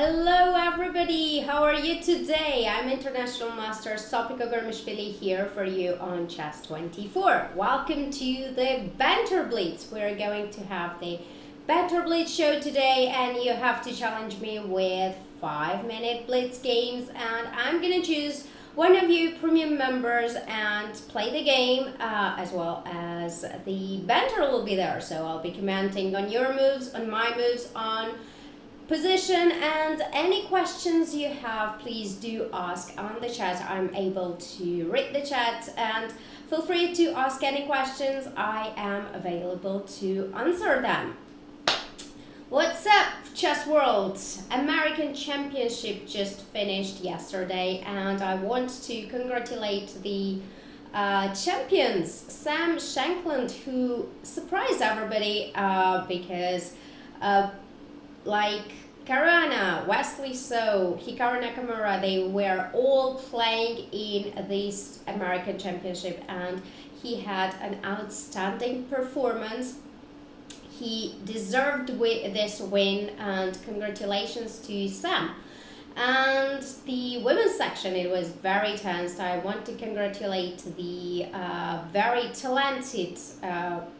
Hello everybody, how are you today? I'm International Master Sopiko Guramishvili here for you on Chess 24. Welcome to the Banter Blitz. We're going to have the Banter Blitz show today and you have to challenge me with 5-minute Blitz games, and I'm gonna choose one of you premium members and play the game as well as the banter will be there. So I'll be commenting on your moves, on my moves, on position, and any questions you have, please do ask on the chat. I'm able to read the chat and feel free to ask any questions. I am available to answer them. What's up, chess world? American Championship just finished yesterday and I want to congratulate the champions, Sam Shankland, who surprised everybody because like Karana, Wesley So, Hikaru Nakamura, they were all playing in this American Championship and he had an outstanding performance. He deserved this win and congratulations to Sam. And the women's section, it was very tense. I want to congratulate the very talented,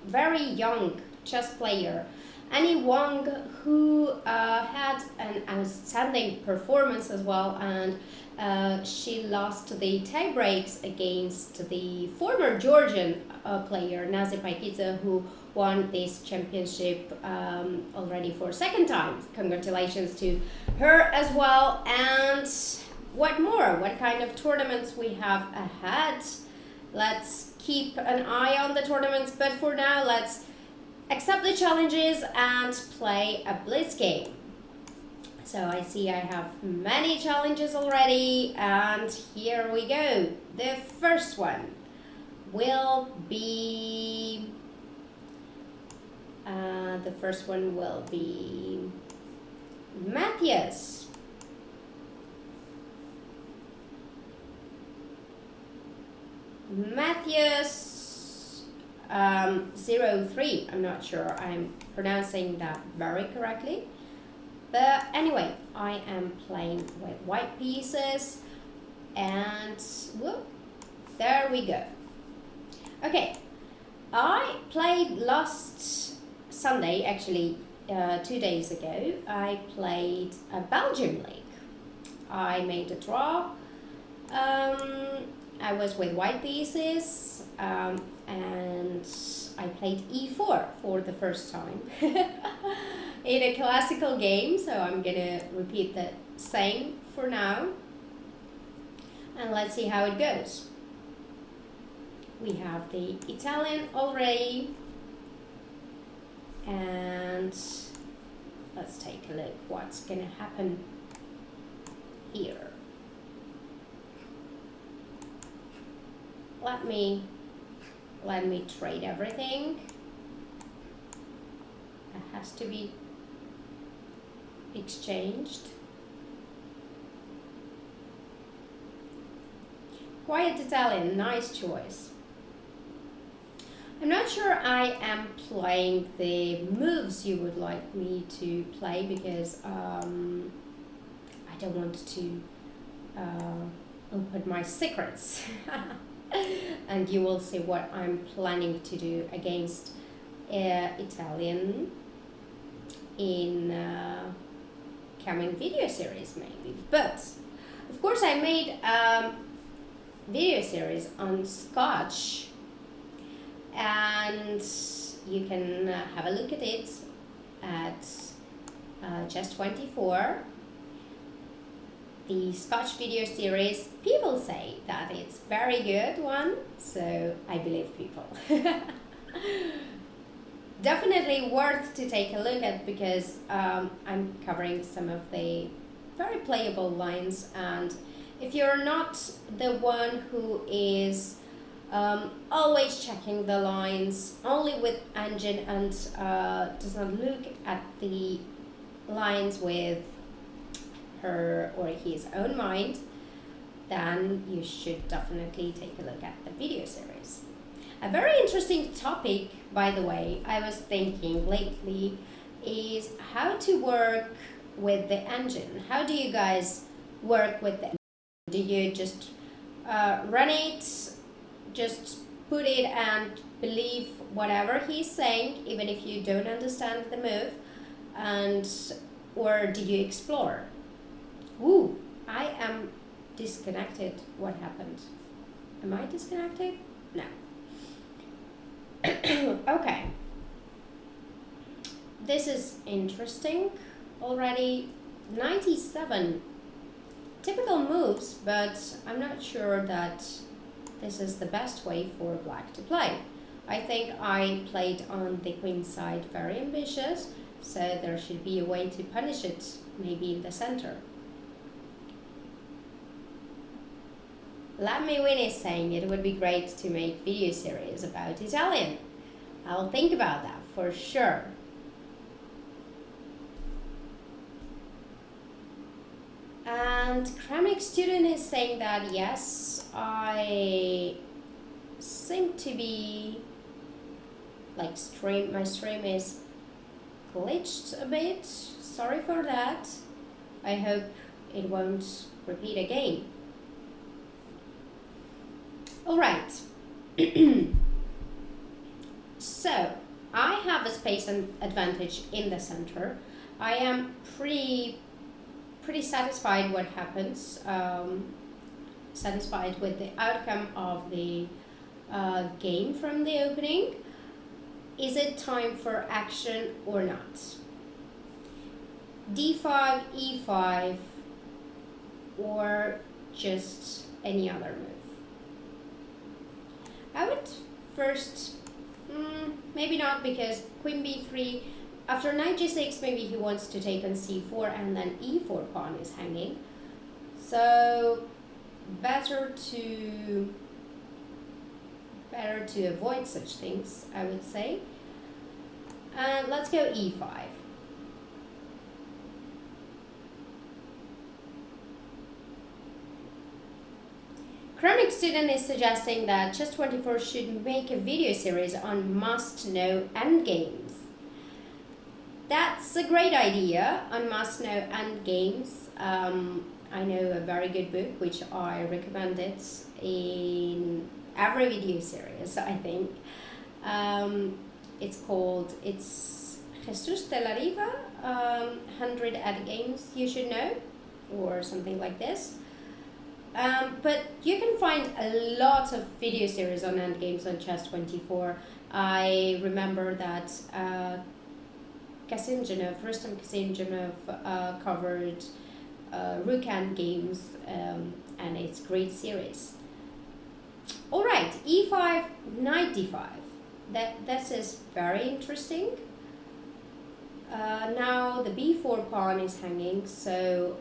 very young chess player Annie Wong, who had an outstanding performance as well, and she lost the tie breaks against the former Georgian player Nazi Paikidze, who won this championship already for a second time. Congratulations to her as well. And what more? What kind of tournaments we have ahead? Let's keep an eye on the tournaments, but for now, let's accept the challenges and play a blitz game. So I see I have many challenges already, and here we go. The first one will be Matthias. Matthias 03. I'm not sure I'm pronouncing that very correctly, but anyway, I am playing with white pieces and whoop, there we go. Okay, I played last Sunday, actually 2 days ago. I played a Belgium league. I made a draw. I was with white pieces and I played e4 for the first time in a classical game, so I'm gonna repeat the same for now and let's see how it goes. We have the Italian already, and let's take a look what's gonna happen here. Let me trade everything. It has to be exchanged. Quiet Italian, nice choice. I'm not sure I am playing the moves you would like me to play because I don't want to open my secrets. And you will see what I'm planning to do against Italian in coming video series maybe. But of course I made a video series on Scotch and you can have a look at it at Chess 24. The Scotch video series, people say that it's very good one, so I believe people. Definitely worth to take a look at because I'm covering some of the very playable lines, and if you're not the one who is always checking the lines only with engine and does not look at the lines with her or his own mind, then you should definitely take a look at the video series. A very interesting topic, by the way, I was thinking lately is how to work with the engine? How do you guys work with it? Do you just run it, just put it and believe whatever he's saying, even if you don't understand the move, and or do you explore? Ooh, I am disconnected. What happened? Am I disconnected? No. Okay. This is interesting. Already 97 typical moves, but I'm not sure that this is the best way for black to play. I think I played on the queen side very ambitious, so there should be a way to punish it, maybe in the center. Lamewin is saying it would be great to make video series about Italian. I'll think about that for sure. And Kramnik student is saying that yes, I seem to be like my stream is glitched a bit. Sorry for that. I hope it won't repeat again. All right. So I have a space advantage in the center. I am pretty satisfied what happens, satisfied with the outcome of the game from the opening. Is it time for action or not? D5, E5, or just any other move? I would first, maybe not, because Queen B3, after knight G6, maybe he wants to take on C4 and then E4 pawn is hanging. So better to avoid such things, I would say. And let's go E5. Kramnik student is suggesting that Chess24 should make a video series on must-know endgames. That's a great idea on must-know endgames. I know a very good book which I recommended in every video series, I think. It's called Jesus de la Riva, 100 endgames you should know, or something like this. But you can find a lot of video series on endgames on Chess24. I remember that Rustam Kasimjanov covered Rook endgames, and it's a great series. All right, E5, knight D5. That is very interesting. Now the B4 pawn is hanging, so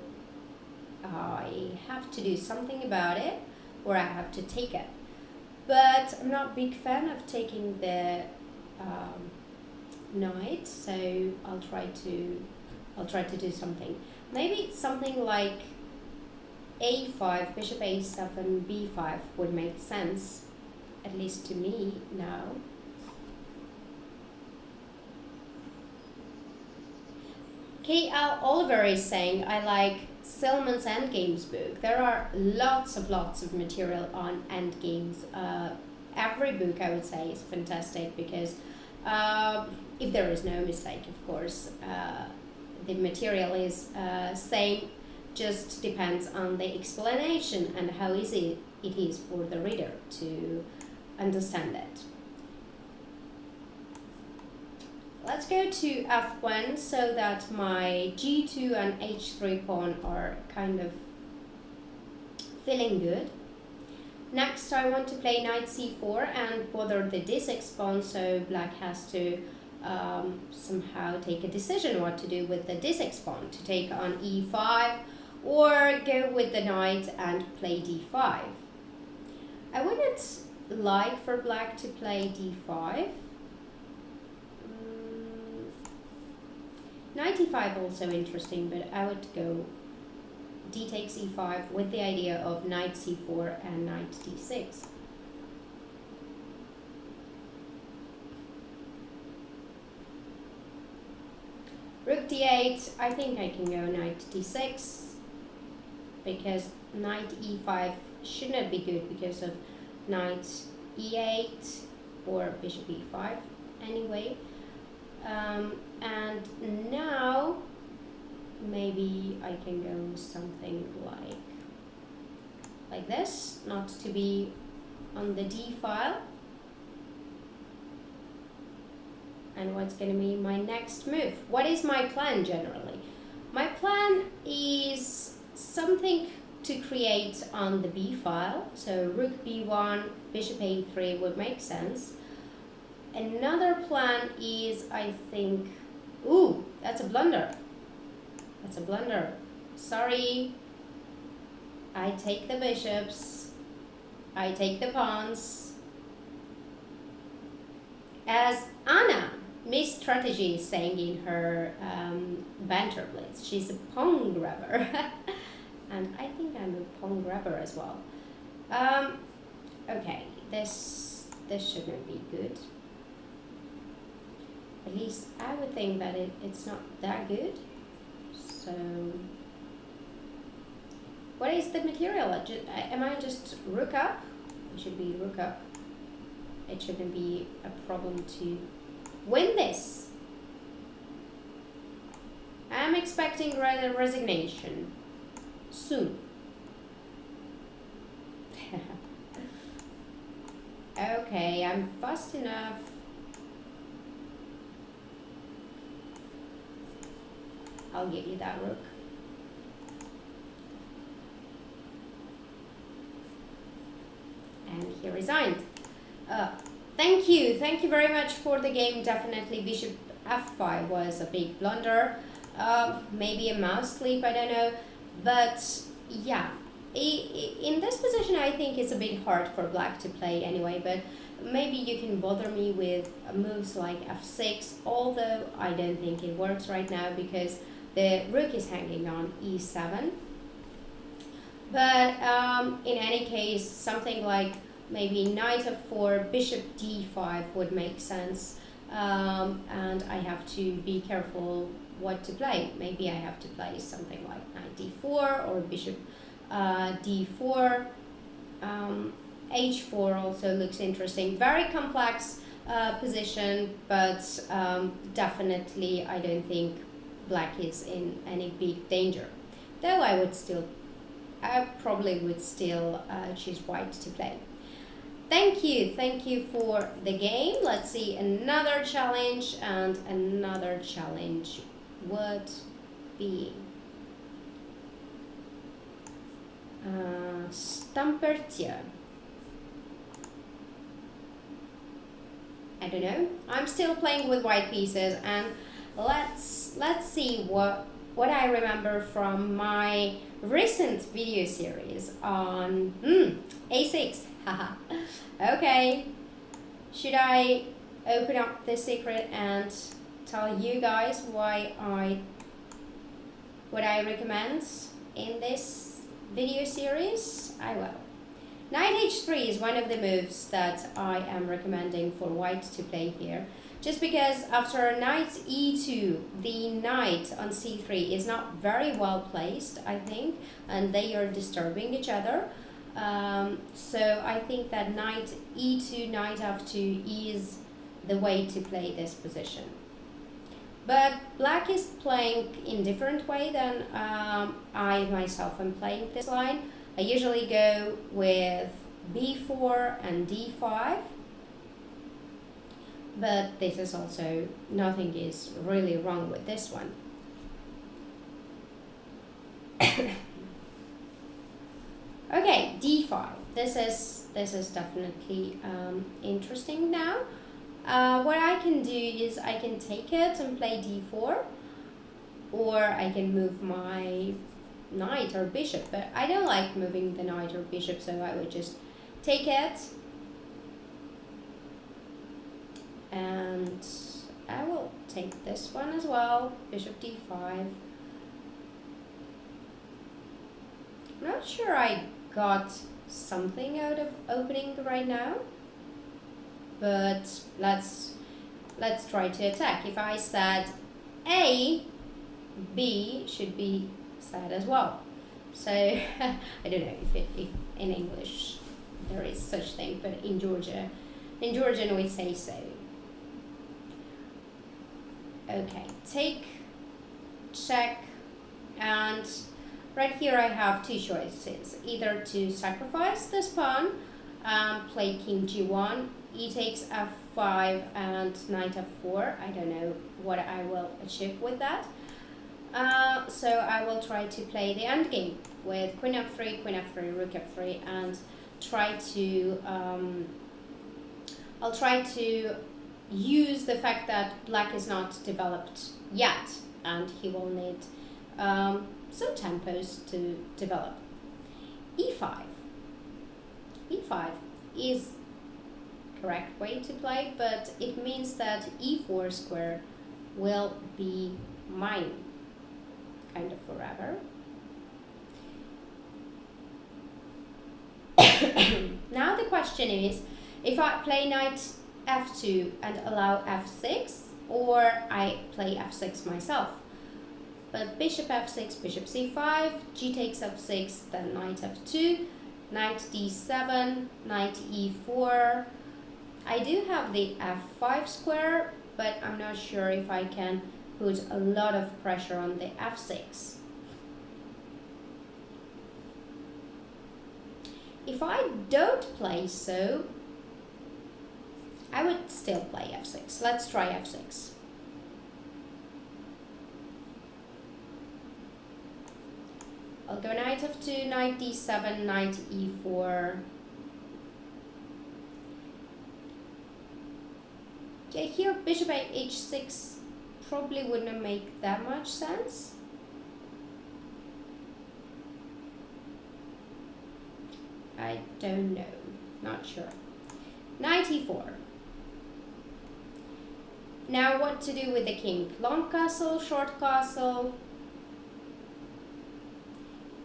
I have to do something about it, or I have to take it. But I'm not a big fan of taking the knight, so I'll try to do something. Maybe something like A5, bishop A7, B5 would make sense, at least to me now. K.L. Oliver is saying, I like Silman's Endgames book. There are lots of material on endgames. Every book, I would say, is fantastic because if there is no mistake, of course, the material is same, just depends on the explanation and how easy it is for the reader to understand it. Let's go to F1 so that my G2 and H3 pawn are kind of feeling good. Next I want to play knight C4 and bother the D6 pawn, so black has to somehow take a decision what to do with the D6 pawn, to take on E5 or go with the knight and play D5. I wouldn't like for black to play D5. Knight E5 also interesting, but I would go D takes E5 with the idea of knight C4 and knight D6. Rook d8, I think I can go knight d6, because knight e5 should not be good because of knight e8 or bishop e5 anyway. And now maybe I can go something like this, not to be on the d file. And what's going to be my next move? What is my plan generally? My plan is something to create on the b file. So rook b1, bishop a3 would make sense. Another plan is, I think, ooh, that's a blunder. That's a blunder. Sorry. I take the bishops. I take the pawns. As Anna, Miss Strategy, is saying in her Banter Blitz, she's a pawn grabber. And I think I'm a pawn grabber as well. Okay, this shouldn't be good. At least I would think that it's not that good. So, what is the material? Am I just rook up? It should be rook up. It shouldn't be a problem to win this. I'm expecting rather resignation soon. Okay, I'm fast enough. I'll give you that rook. And he resigned. Thank you very much for the game. Definitely bishop f5 was a big blunder. Maybe a mouse sleep, I don't know. But yeah, in this position I think it's a bit hard for black to play anyway, but maybe you can bother me with moves like f6, although I don't think it works right now because the rook is hanging on e7. But in any case, something like maybe knight f4, bishop d5 would make sense. And I have to be careful what to play. Maybe I have to play something like knight d4 or bishop d4. h4 also looks interesting. Very complex position, but definitely I don't think black is in any big danger. Though I probably would still choose white to play. Thank you for the game. Let's see another challenge, and another challenge would be Stampertje. I don't know. I'm still playing with white pieces, and let's see what I remember from my recent video series on a6. Haha. Okay. Should I open up the secret and tell you guys what I recommend in this video series? I will. Knight h3 is one of the moves that I am recommending for white to play here. Just because after knight e2, the knight on c3 is not very well placed, I think, and they are disturbing each other. So I think that knight e2, knight f2 is the way to play this position. But black is playing in different way than I myself am playing this line. I usually go with b4 and d5. But this is also, nothing is really wrong with this one. Okay, d5. This is definitely interesting now. What I can do is I can take it and play d4, or I can move my knight or bishop. But I don't like moving the knight or bishop, so I would just take it. And I will take this one as well, bishop d5. I'm not sure I got something out of opening right now, but let's try to attack. If I said A, B should be said as well. So I don't know if in English there is such thing, but in Georgian we say so. Okay, take, check, and right here I have two choices. Either to sacrifice this pawn, play king g1, e takes f5 and knight f4. I don't know what I will achieve with that. So I will try to play the endgame with queen f3, rook f3, and try to I'll try to use the fact that black is not developed yet, and he will need some tempos to develop. e5. e5 is correct way to play, but it means that e4 square will be mine kind of forever. Now the question is, if I play knight f2 and allow f6, or I play f6 myself. But bishop f6, bishop c5, g takes f6, then knight f2, knight d7, knight e4. I do have the f5 square, but I'm not sure if I can put a lot of pressure on the f6. If I don't play so, I would still play f6. Let's try f6. I'll go knight f2, knight d7, knight e4. Yeah, here bishop h6 probably wouldn't make that much sense. I don't know, not sure. Knight e4. Now what to do with the king? Long castle, short castle?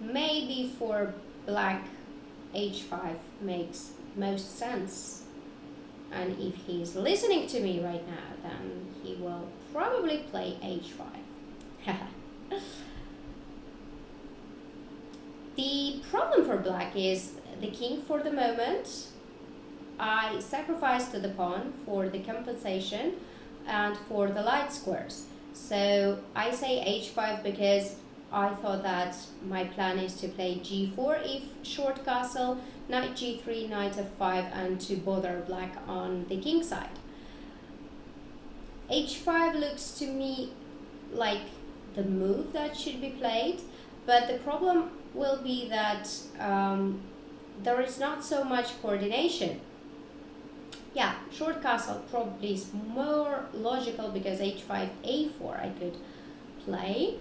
Maybe for black h5 makes most sense. And if he's listening to me right now, then he will probably play h5. The problem for black is the king for the moment. I sacrificed the pawn for the compensation and for the light squares. So I say h5 because I thought that my plan is to play g4 if short castle, knight g3, knight f5, and to bother black on the king side. h5 looks to me like the move that should be played, but the problem will be that there is not so much coordination. Yeah, short castle probably is more logical because h5, a4 I could play.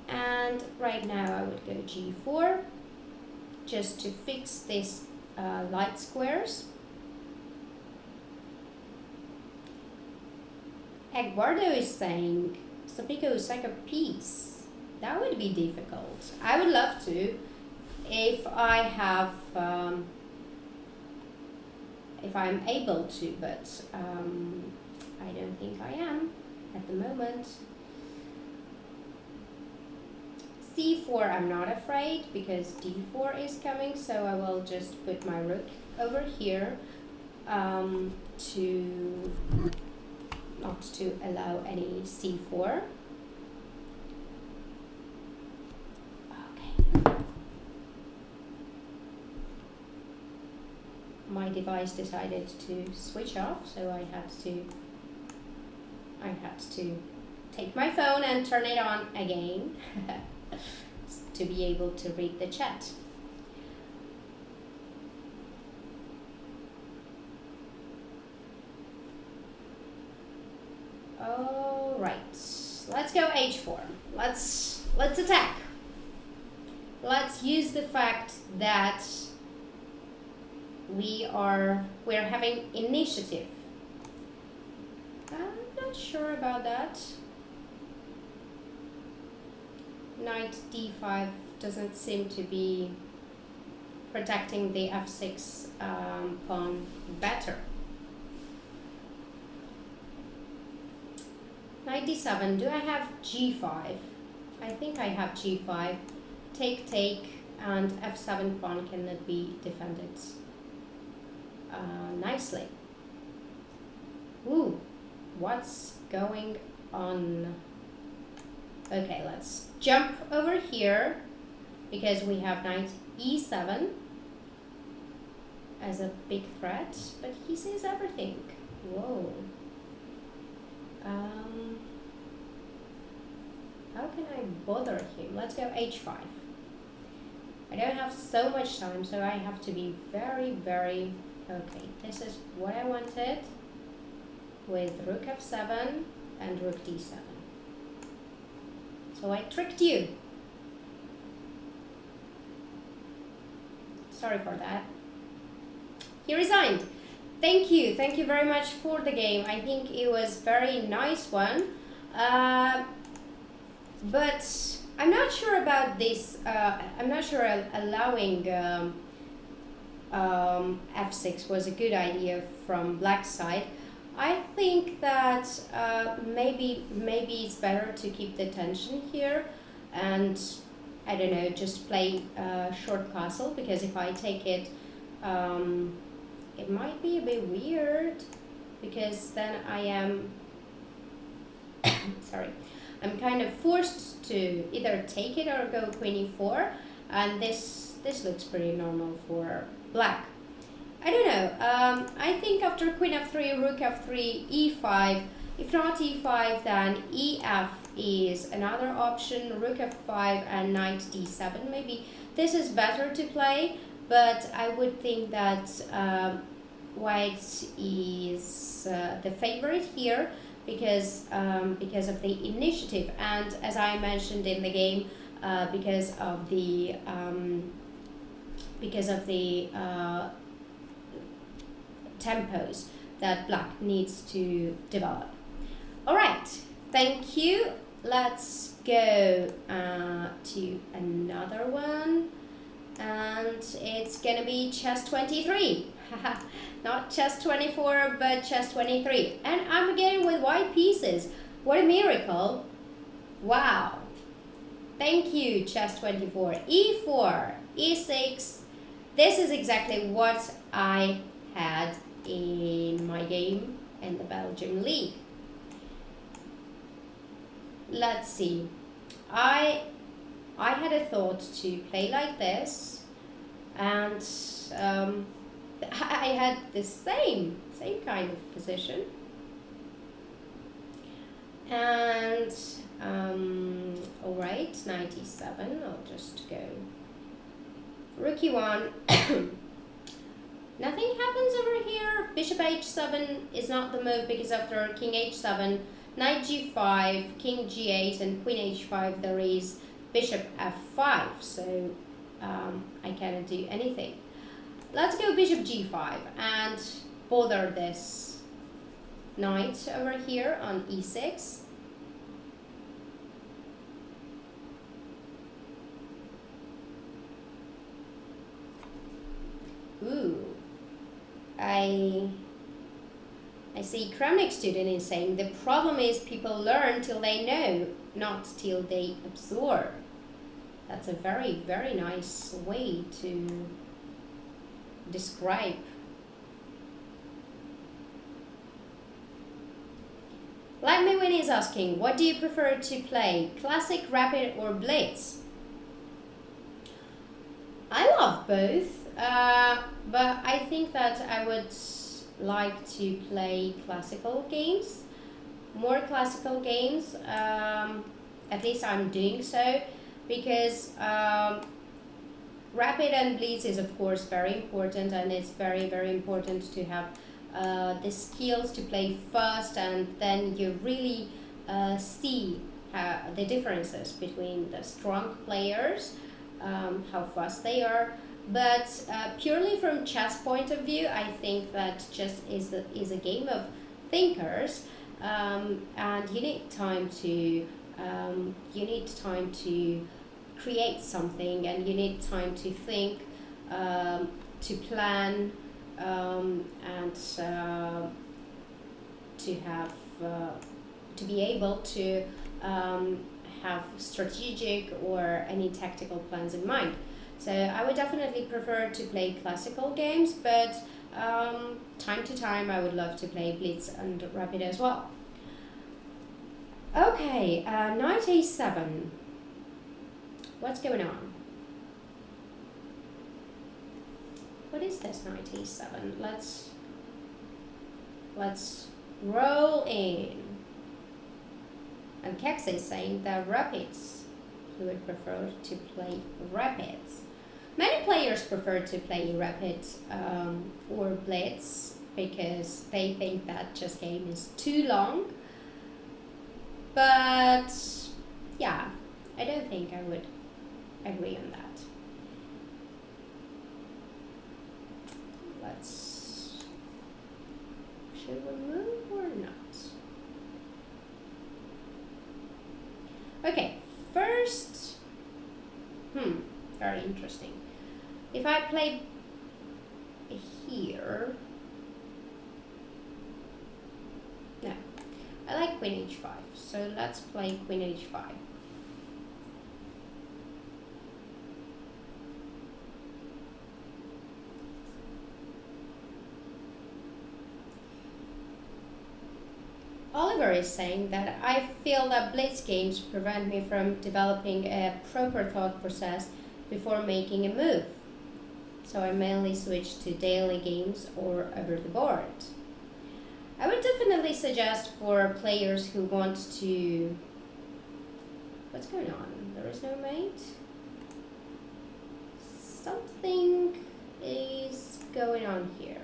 And right now I would go g4 just to fix this light squares. Eduardo is saying Sopiko is like a piece. That would be difficult. I would love to if I have if I'm able to, but I don't think I am at the moment. c4 I'm not afraid because d4 is coming, so I will just put my rook over here to not to allow any c4. Okay. My device decided to switch off, so I had to take my phone and turn it on again to be able to read the chat. All right, let's go h4. Let's attack. Let's use the fact that we're having initiative. I'm not sure about that. Knight d5 doesn't seem to be protecting the f6 pawn better. knight d7. Do I have g5? I think I have g5. Take, and f7 pawn cannot be defended nicely. Ooh, what's going on? Okay, let's jump over here because we have knight e7 as a big threat, but he sees everything. Whoa. How can I bother him? Let's go h5. I don't have so much time, so I have to be very, very... Okay, this is what I wanted with rook f7 and rook d7. So I tricked you. Sorry for that. He resigned. Thank you very much for the game. I think it was very nice one. But I'm not sure about this. I'm not sure allowing f6 was a good idea from black side. I think that maybe it's better to keep the tension here and I don't know, just play short castle, because if I take it, it might be a bit weird, because then I am sorry, I'm kind of forced to either take it or go queen e4, and this looks pretty normal for black. I don't know, I think after queen f3, rook f3, e5, if not e5, then ef is another option, rook f5 and knight d7. Maybe this is better to play, but I would think that white is the favorite here because of the initiative, and as I mentioned in the game, because of the tempos that black needs to develop. All right, thank you. Let's go to another one, and it's gonna be chess 23. Not chess 24, but chess 23. And I'm getting with white pieces. What a miracle. Wow. Thank you, chess 24. e4, e6. This is exactly what I had in my game in the Belgium League. Let's see. I had a thought to play like this, and I had the same kind of position, and all right, knight e7. I'll just go rook e1. Nothing happens over here. Bishop h7 is not the move, because after king h7, knight g5, king g8, and queen h5, there is bishop f5, so I cannot do anything. Let's go bishop g5 and bother this knight over here on e6. Ooh, I see Kramnik student is saying the problem is people learn till they know, not till they absorb. That's a very, very nice way to describe. Like me when he's asking, what do you prefer to play, classic, rapid, or blitz? I love both, but I think that I would like to play classical games, more classical games. At least I'm doing so, because rapid and blitz is of course very important, and it's very, very important to have the skills to play fast, and then you really see the differences between the strong players, how fast they are. But purely from chess point of view, I think that chess is a game of thinkers, and you need time to create something, and you need time to think, to plan, and to to be able to have strategic or any tactical plans in mind. So I would definitely prefer to play classical games, but time to time I would love to play Blitz and Rapid as well. Okay, knight a7. What's going on? What is this knight a7? Let's roll in. And Kex is saying that rapids. He would prefer to play rapids. Many players prefer to play rapid or blitz because they think that chess game is too long. But yeah, I don't think I would agree on that. Should we move or not? Okay, first, very interesting. If I play here, no, I like queen h5, so let's play queen h5. Oliver is saying that I feel that blitz games prevent me from developing a proper thought process before making a move. So I mainly switch to daily games or over the board. I would definitely suggest for players who want to... What's going on? There is no mate? Something is going on here.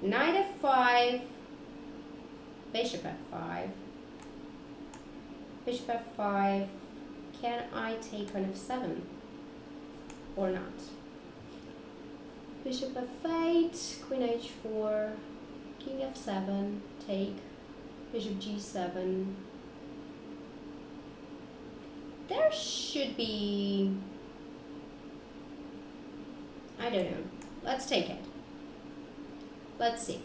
Knight f5. Bishop f5. Bishop f5. Can I take on f7 or not? Bishop f8, queen h4, king f7, take, bishop g7. There should be, I don't know. Let's take it. Let's see.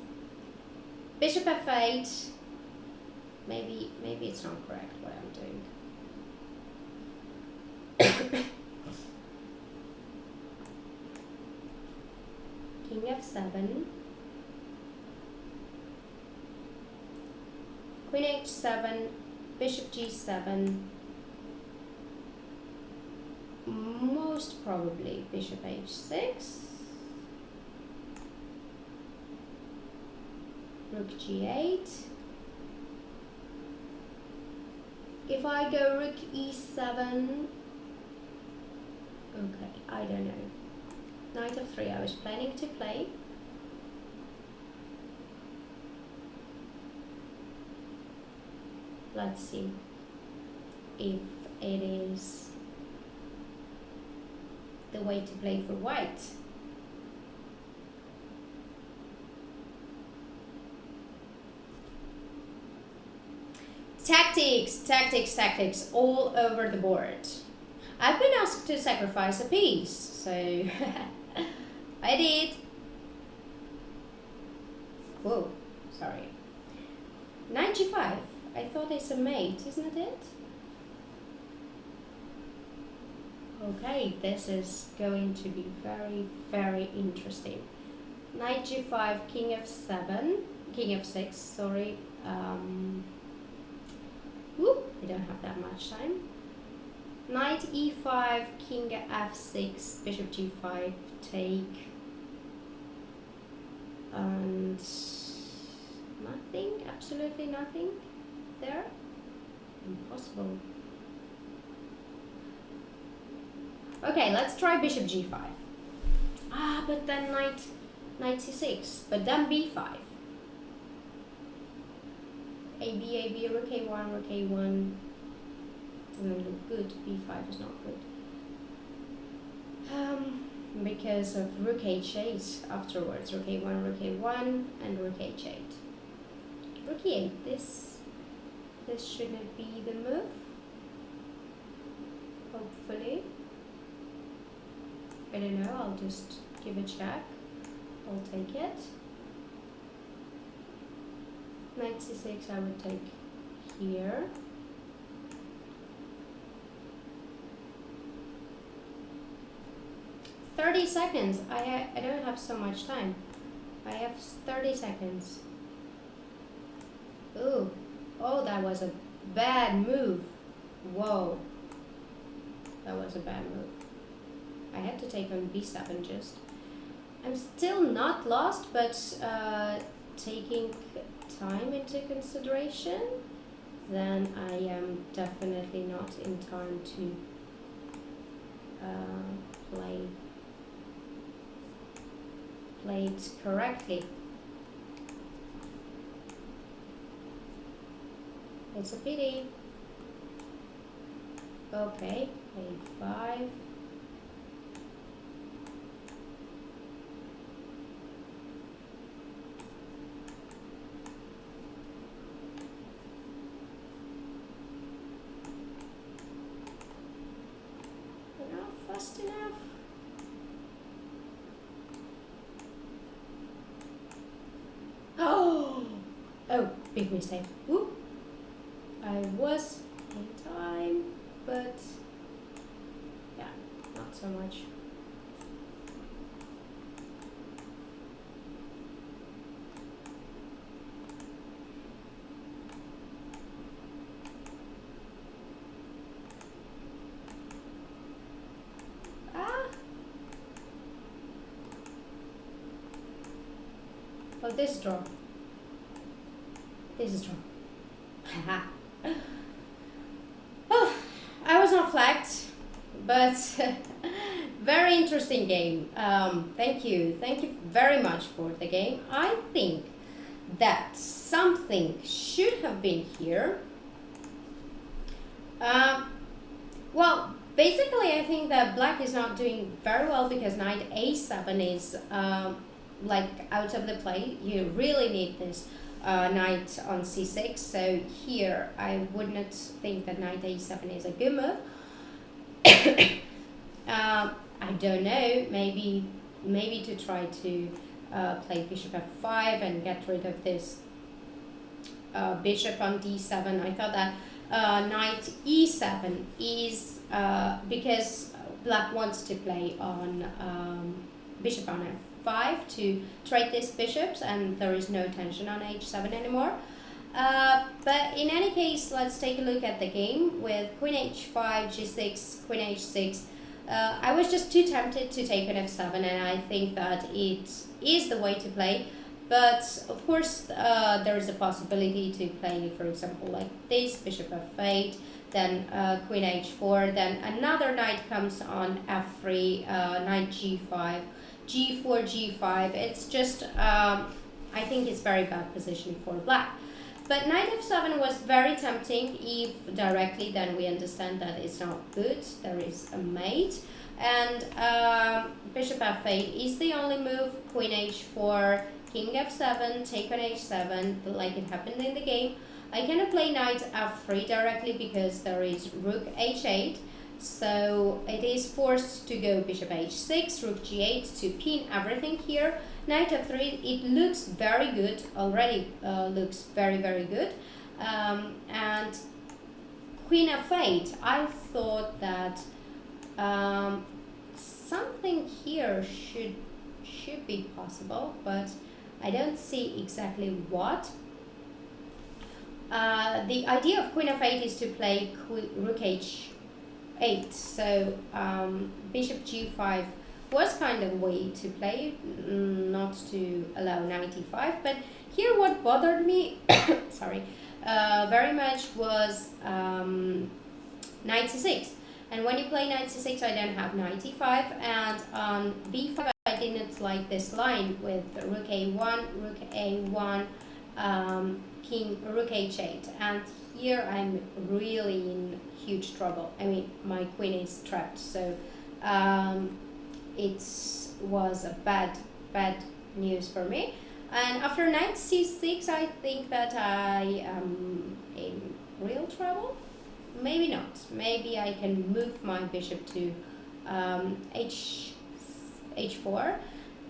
Bishop f8. Maybe it's not correct what I'm doing. King f7. Queen h7. Bishop g7. Most probably bishop h6. Rook g8. If I go rook e7, okay, I don't know. Knight f3 I was planning to play. Let's see if it is the way to play for white. Tactics all over the board. I've been asked to sacrifice a piece, so I did. Whoa, sorry. Knight g5. I thought it's a mate, isn't it? Okay, this is going to be very, very interesting. Knight g5, king f7, king f6, sorry. I don't have that much time. Knight e5, king f6, bishop g5, take. And nothing, absolutely nothing there. Impossible. Okay, let's try bishop g5. But then knight c6, but then b5. A, rook a1, rook a1. Doesn't look good. b5 is not good. Because of rook h8 afterwards. Rook a1, and rook h8. Rook e8. This shouldn't be the move. Hopefully. I don't know. I'll just give a check. I'll take it. Knight c6 I would take here. $30. I don't have so much time. I have 30 seconds. Ooh. Oh, that was a bad move. Whoa. That was a bad move. I had to take on b7 just. I'm still not lost, but taking time into consideration, then I am definitely not in time to play it correctly. It's a pity. Okay, a5. Not fast enough. Oh, big mistake. Whoop. I was in time, but yeah, not so much. Oh, this is draw. This is draw. Oh, I was not flagged, but very interesting game. Thank you very much for the game. I think that something should have been here. Well, basically I think that black is not doing very well because knight a7 is like out of the play. You really need this knight on c6, so here I would not think that knight a7 is a good move. I don't know, maybe to try to play bishop f5 and get rid of this bishop on d7. I thought that knight e7 is because black wants to play on bishop on f5 to trade these bishops, and there is no tension on h7 anymore. But in any case, let's take a look at the game with queen h5, g6, queen h6. I was just too tempted to take an f7, and I think that it is the way to play. But of course, there is a possibility to play, for example, like this, bishop f8, then queen h4, then another knight comes on f3, knight g5, g4, g5. It's just, I think it's very bad position for black. But knight f7 was very tempting. If directly, then we understand that it's not good. There is a mate. And bishop f8 is the only move. Queen h4, king f7, take on h7, like it happened in the game. I cannot play knight f3 directly because there is rook h8. So it is forced to go bishop h6, rook g8 to pin everything here. Knight f3, it looks very good, already looks very, very good. And queen f8, I thought that something here should be possible, but I don't see exactly what. The idea of queen f8 is to play rook h8, so bishop g5 was kind of way to play, not to allow knight e5. But here what bothered me sorry, very much was knight c6. And when you play knight c6, I don't have knight e5, and on b5 I didn't like this line with rook a1, king, rook h8, and here I'm really in huge trouble. I mean, my queen is trapped, so it was a bad news for me. And after knight c6, I think that I am in real trouble. Maybe not. Maybe I can move my bishop to h4.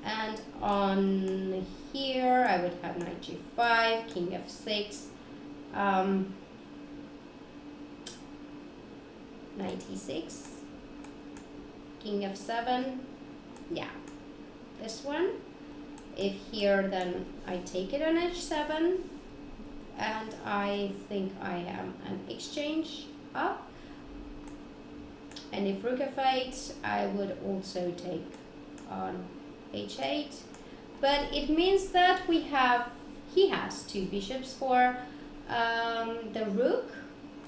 And on here I would have knight g5, king f6, knight e6, king f7. Yeah, this one. If here, then I take it on h7, and I think I am an exchange up. And if rook f8, I would also take on h8. But it means that he has two bishops for the rook,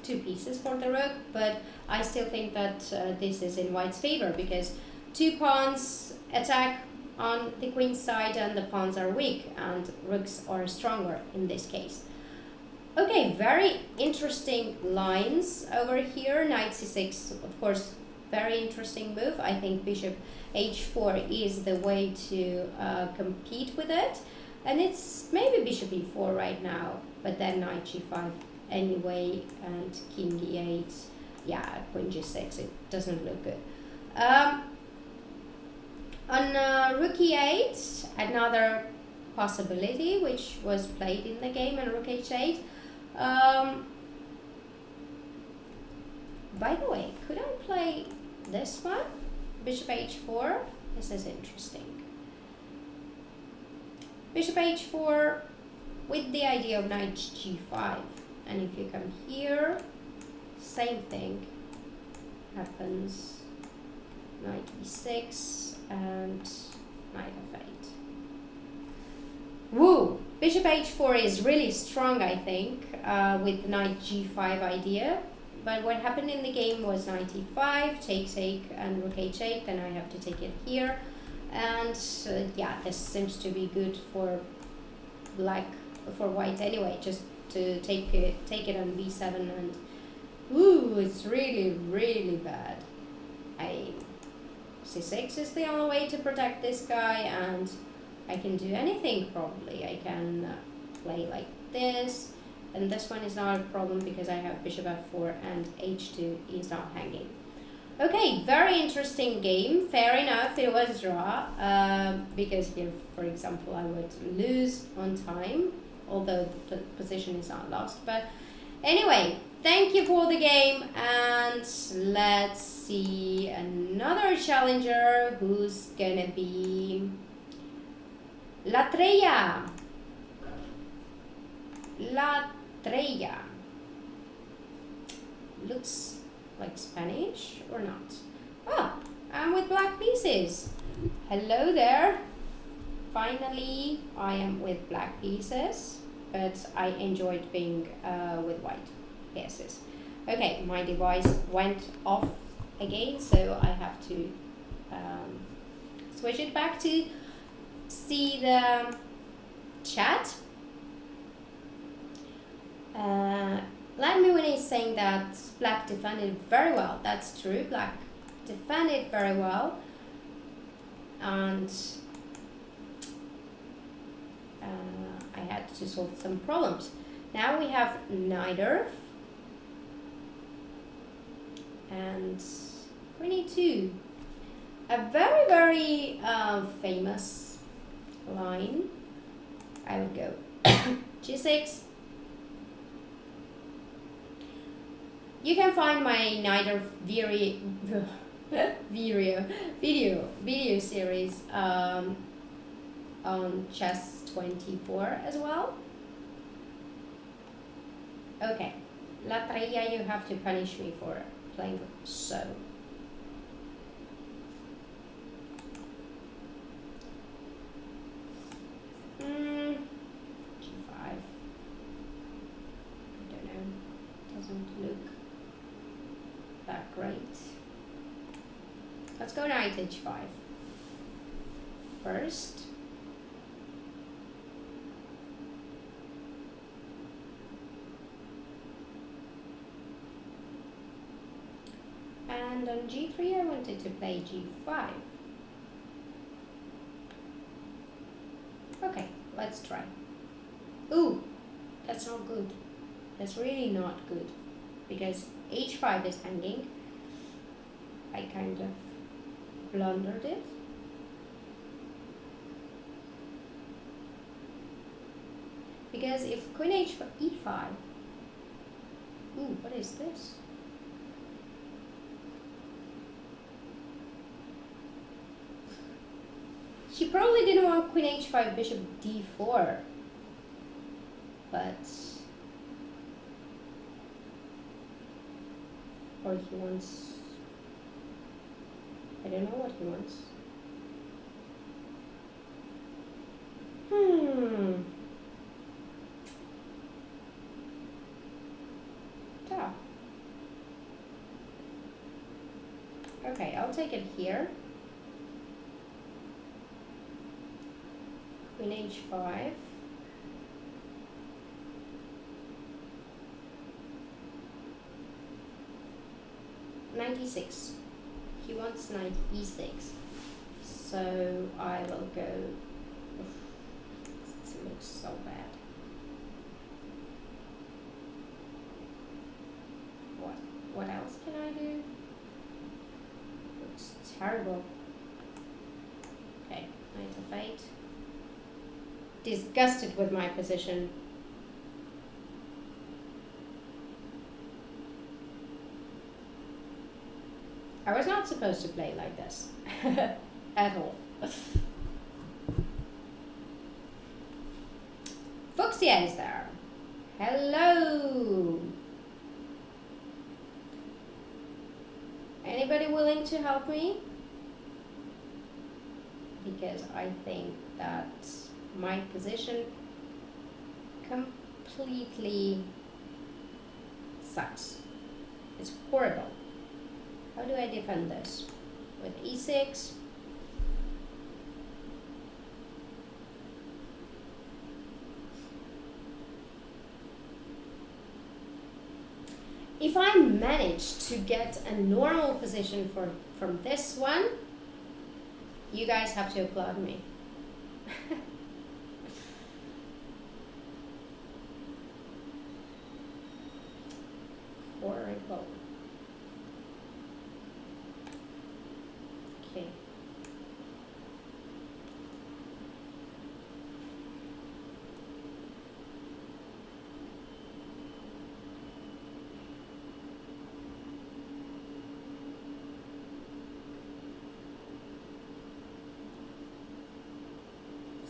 two pieces for the rook, but I still think that this is in white's favor because two pawns attack on the queen's side and the pawns are weak and rooks are stronger in this case. Okay, very interesting lines over here. Knight c6, of course, very interesting move. I think bishop h4 is the way to compete with it. And it's maybe bishop e4 right now, but then knight g5 anyway, and king e8. Yeah, queen g6, it doesn't look good. On rook e8, another possibility which was played in the game, and rook h8. By the way, could I play this one? Bishop h4. This is interesting. Bishop h4 with the idea of knight g5. And if you come here, same thing happens. Knight e6 and knight f8. Woo! Bishop h4 is really strong, I think, with knight g5 idea. But what happened in the game was knight e5, take, and rook h8. Then I have to take it here. And yeah, this seems to be good for white anyway, just to take it on b7, and ooh, it's really bad. c6 is the only way to protect this guy, and I can do anything probably. I can play like this, and this one is not a problem because I have bishop f4 and h2 is not hanging. Okay, very interesting game. Fair enough, it was draw, because here, for example, I would lose on time, although the position is not lost. But anyway, thank you for the game, and let's see another challenger who's gonna be La Trella. La Trella. Looks like Spanish or not? Ah, I'm with black pieces. Hello there. Finally, I am with black pieces, but I enjoyed being with white pieces. Okay, my device went off again, so I have to switch it back to see the chat. Vladimir is saying that black defended very well. That's true. Black defended very well, and I had to solve some problems. Now we have neither, and 22. A very famous line. I would go g6. You can find my neither video series on chess24 as well. Okay, La Trella, you have to punish me for playing so. G5. I don't know. Doesn't look that great. Let's go knight h5 first. And on g3 I wanted to play g5. Okay, let's try. Ooh, that's not good. That's really not good, because h5 is hanging. I kind of blundered it. because if queen h5, e5, ooh, what is this? She probably didn't want queen h5, bishop d4, but, or he wants, I don't know what he wants. Tough. Okay, I'll take it here. Queen h5. Knight e6. He wants knight e6. So I will go. Oof, it looks so bad. What else can I do? Looks terrible. Okay, knight f8. Disgusted with my position. I was not supposed to play like this at all. Fuchsia is there. Hello. Anybody willing to help me? Because I think that my position completely sucks. It's horrible. How do I defend this? With e6. If I manage to get a normal position from this one, you guys have to applaud me. Horrible. Okay.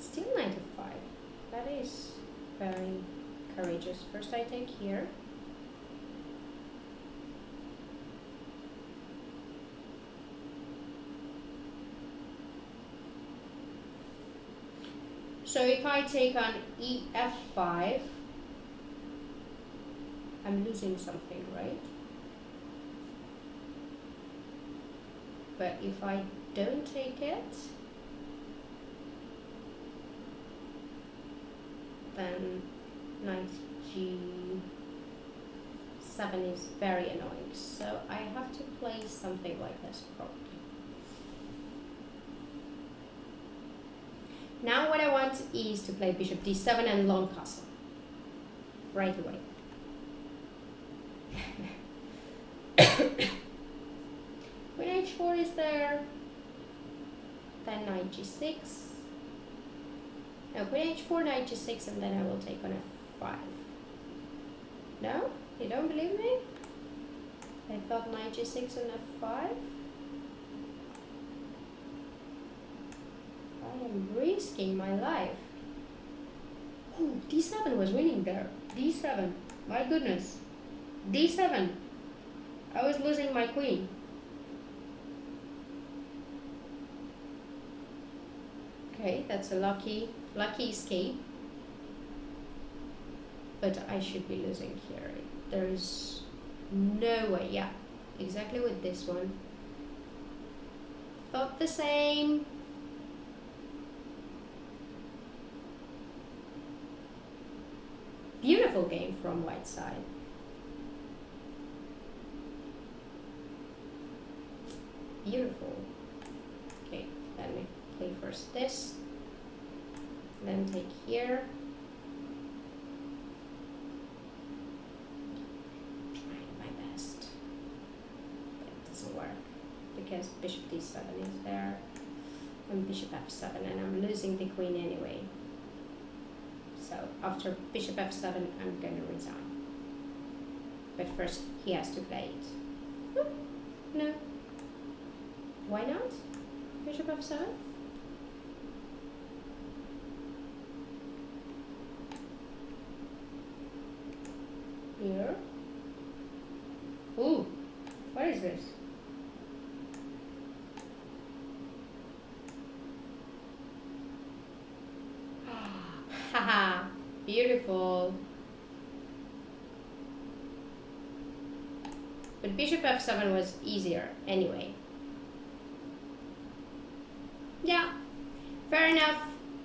Still 95. That is very courageous. First I take here. So if I take on ef5, I'm losing something, right? But if I don't take it, then knight g7 is very annoying. So I have to play something like this probably. Now what I want is to play bishop d7 and long castle right away. Queen h4 is there, then knight g6. No, queen h4, knight g6, and then I will take on f5. No? You don't believe me? I thought knight g6 and f5. I am risking my life. Ooh, d7 was winning there. d7. My goodness. d7. I was losing my queen. Okay, that's a lucky escape. But I should be losing here. There is no way. Yeah, exactly with this one. Thought the same. Beautiful game from white side. Beautiful. Okay, let me play first this, then take here. Trying my best, but it doesn't work because bishop d7 is there and bishop f7, and I'm losing the queen anyway. So after bishop f7, I'm going to resign. But first, he has to play it. No. Why not? Bishop f7? Here. Ooh, what is this? Haha, beautiful. But bishop f7 was easier anyway. Yeah, fair enough.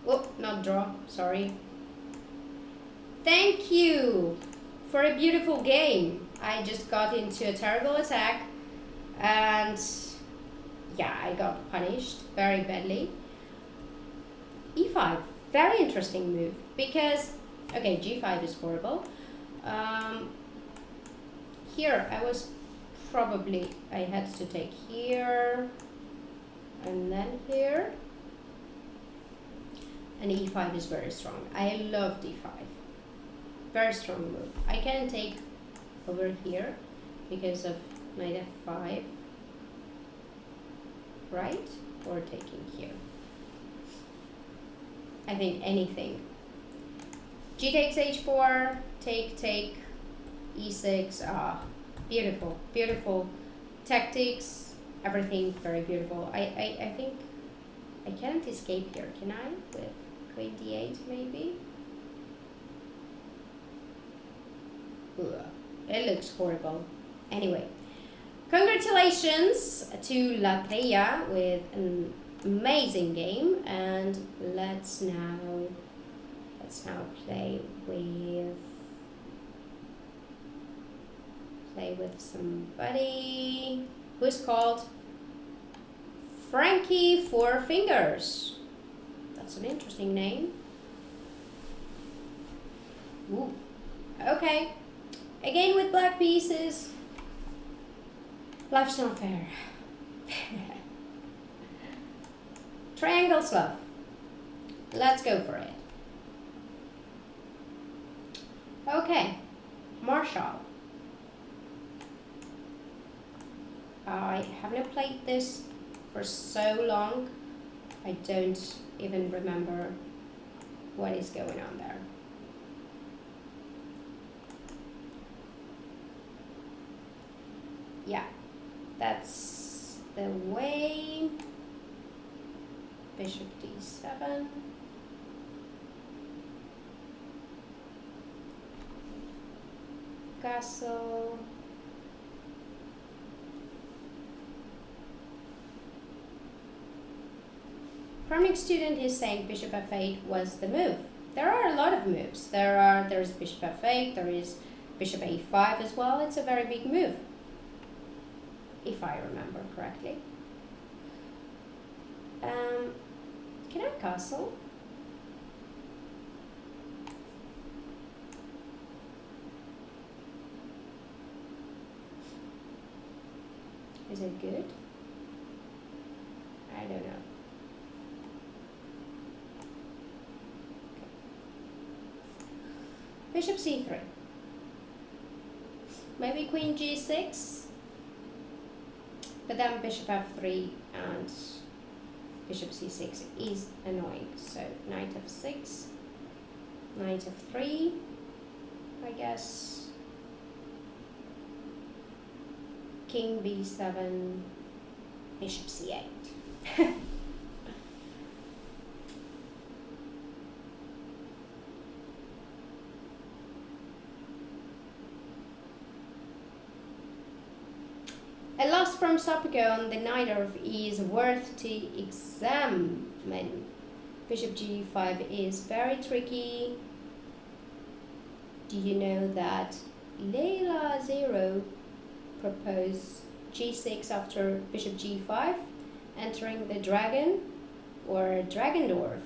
Oh, not draw, sorry. Thank you for a beautiful game. I just got into a terrible attack and yeah, I got punished very badly. e5, very interesting move because, okay, g5 is horrible. Here I had to take here and then here, and e5 is very strong. I love d5, very strong move. I can take over here because of knight f5, right? Or taking here. I think anything. G takes h4, take, e6, beautiful, beautiful tactics, everything very beautiful. I think I can't escape here, can I? With queen d8 maybe? Ugh, it looks horrible. Anyway, congratulations to Lateya with an amazing game, and let's now play with somebody who's called Frankie Four Fingers. That's an interesting name. Ooh. Okay, again with black pieces. Life's not fair. Triangles love. Let's go for it. Okay, Marshall. I haven't played this for so long, I don't even remember what is going on there. Yeah, that's the way. Bishop d7. Castle. Chronic student is saying bishop f8 was the move. There are a lot of moves. There's bishop f8, there is bishop a5 as well. It's a very big move, if I remember correctly. Can I castle? Is it good? I don't know. Bishop c3. Maybe queen g6. But then bishop f3 and bishop c6 is annoying. So knight f6, knight f3, I guess. King b7, bishop c8. A loss from Sopiko on the knight is worth to examine. Bishop g5 is very tricky. Do you know that Leila Zero proposed g6 after bishop g5, entering the dragon or dragon dwarf?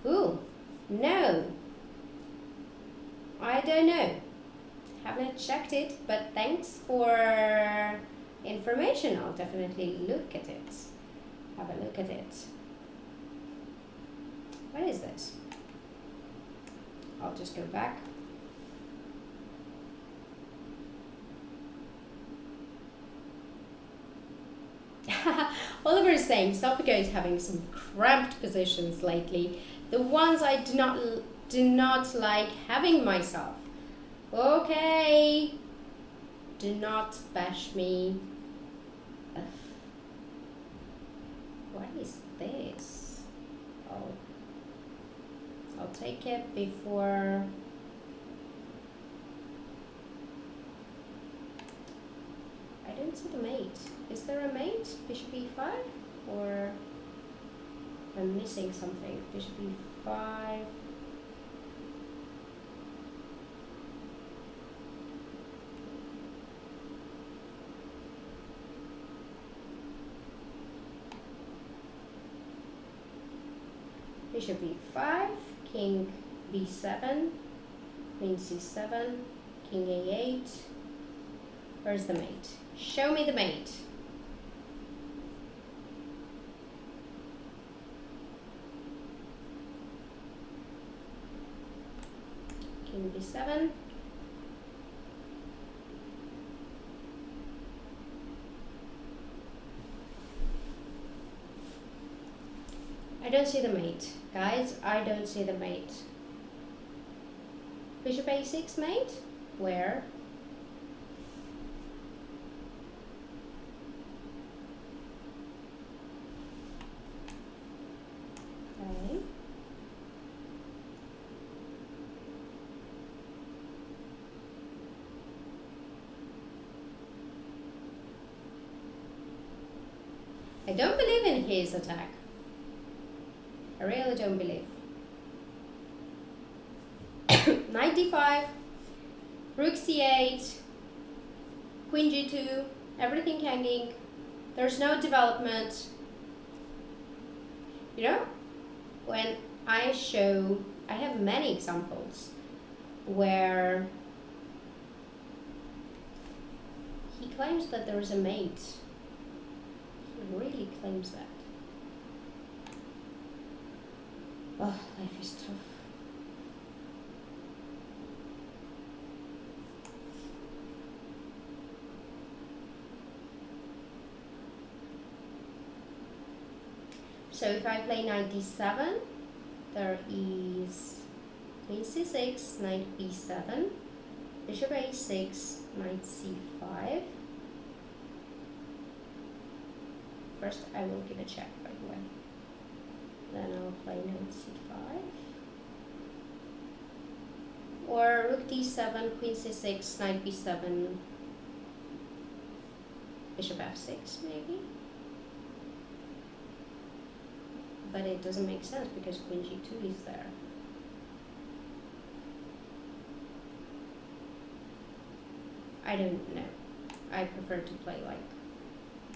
Ooh, no. I don't know. Haven't checked it, but thanks for information. I'll definitely look at it. Have a look at it. What is this? I'll just go back. Oliver is saying Sopiko is having some cramped positions lately. The ones I do not like having myself. Okay. Do not bash me. Ugh. What is this? Oh. I'll take it before. I don't see the mate. Is there a mate? Bishop e5? Or I'm missing something. Bishop e5. Bishop e5, king b7, queen c7, king a8. Where's the mate? Show me the mate. King b7. I don't see the mate. Guys, I don't see the mate. Bishop a6 mate? Where? Okay. I don't believe in his attack. I really don't believe. Knight d5, rook c8, queen g2, everything hanging. There's no development. You know, when I have many examples where he claims that there is a mate. He really claims that. Oh, life is tough. So if I play knight d7, there is queen c6, knight b7, bishop a6, knight c5. First I will give a check, by the way. Then I'll play knight c5. Or rook d7, queen c6, knight b7, bishop f6 maybe. But it doesn't make sense because queen g2 is there. I don't know. I prefer to play like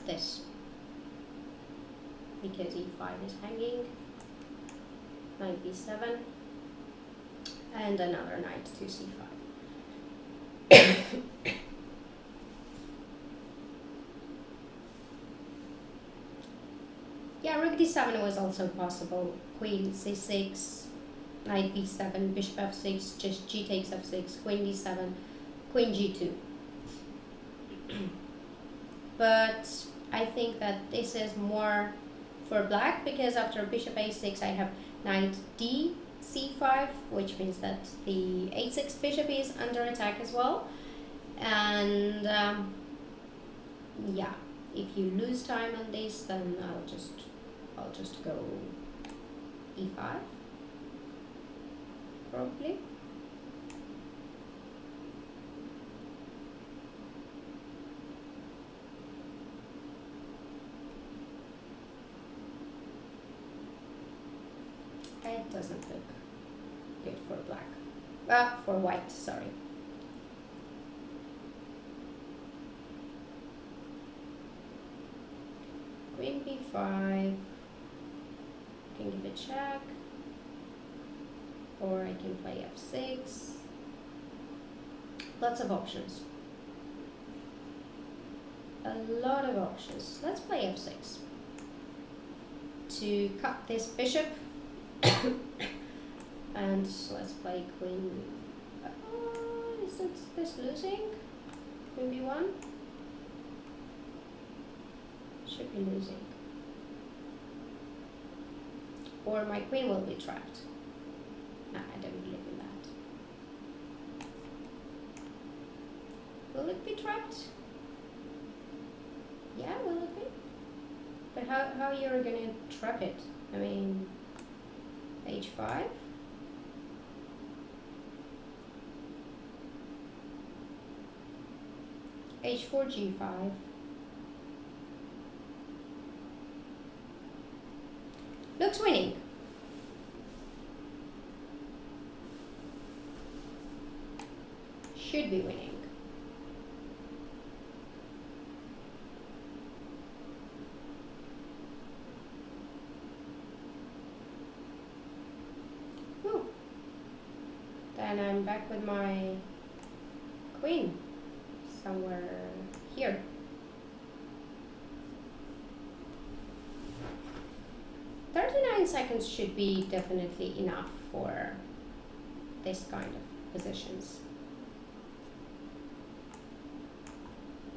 this. Because e5 is hanging. Knight b7. And another knight to c5. Yeah, rook d7 was also possible. Queen c6, knight b7, bishop f6, just g takes f6, queen d7, queen g2. But I think that this is more for black because after bishop a6 I have knight d c5, which means that the a6 bishop is under attack as well. And yeah, if you lose time on this, then I'll just go e5 probably. It doesn't look good for black. For white, sorry. Queen b5. Can give a check. Or I can play f6. Lots of options. A lot of options. Let's play f6. To cut this bishop. And let's play queen. Isn't this losing? Queen b1? Should be losing. Or my queen will be trapped. Nah, I don't believe in that. Will it be trapped? Yeah, will it be? But how you're gonna trap it? I mean, h5? h4, g5. Looks winning. Should be winning. Whew. Then I'm back with my queen somewhere here. Seconds should be definitely enough for this kind of positions.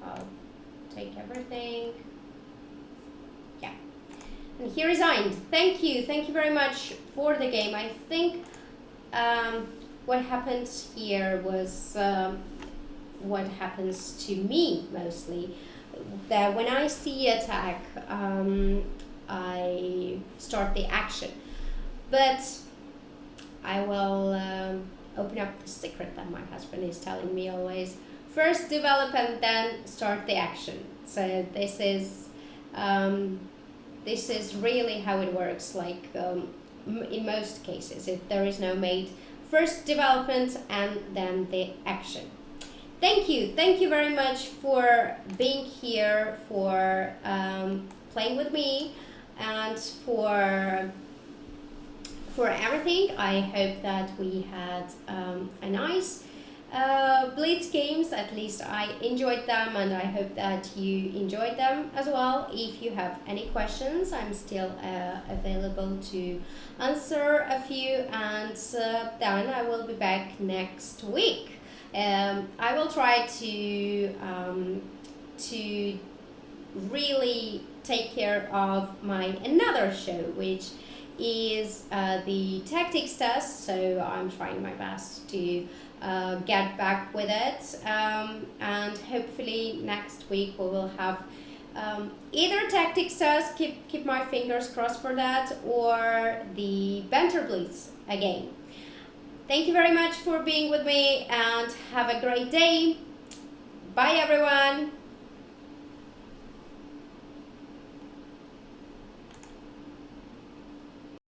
I'll take everything. Yeah. And he resigned. Thank you very much for the game. I think what happened here was what happens to me mostly. That when I see attack, I start the action, but I will open up the secret that my husband is telling me always. First develop and then start the action. So this is really how it works, like in most cases, if there is no mate, first development and then the action. Thank you very much for being here, for playing with me, and for everything. I hope that we had a nice Blitz games. At least I enjoyed them, and I hope that you enjoyed them as well. If you have any questions, I'm still available to answer a few, and then I will be back next week. I will try to really take care of my another show, which is the tactics test. So I'm trying my best to get back with it, and hopefully next week we will have either tactics test, keep my fingers crossed for that, or the Banter Blitz again. Thank you very much for being with me, and have a great day. Bye everyone.